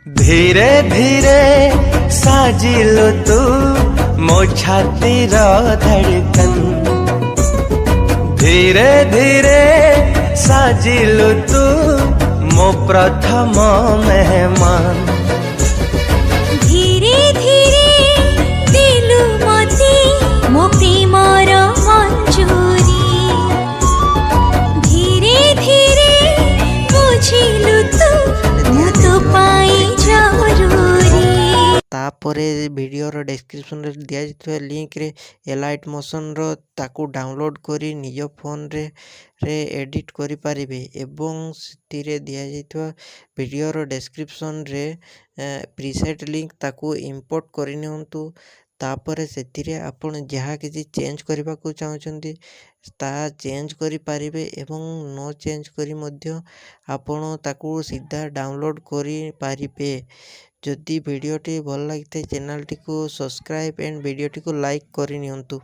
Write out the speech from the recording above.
धीरे धीरे साजिलो तू मो छातीर धड़कन, धीरे धीरे साजिलो तू मो प्रथम मेहमान। धीरे धीरे दिलु मते मो प्रेमर मंजूरी, धीरे धीरे बुझिलु तू मु तो पाई जरूरी। तापरे वीडियोर डिस्क्रिप्शन रे दिया जाइଥିବା लिंक रे एलाइट मोशन रो ताकू डाउनलोड करी निज फोन रे एडिट करि पारिबे एवं सितिरे दिया जाइଥିବା वीडियोर डिस्क्रिप्शन रे प्रीसेट लिंक ताकू इंपोर्ट करि नियंतु। तापरे सेतिरे आपण जहाँ किसी चेंज करबा को चाहछंती ता चेंज करि पारिबे एवं नो चेंज करी मध्य आपण ताकू सीधा डाउनलोड करि पारिबे। जदि वीडियोटी भल लगी चैनल टी को सब्सक्राइब एंड वीडियोटी को लाइक करि नियंतु।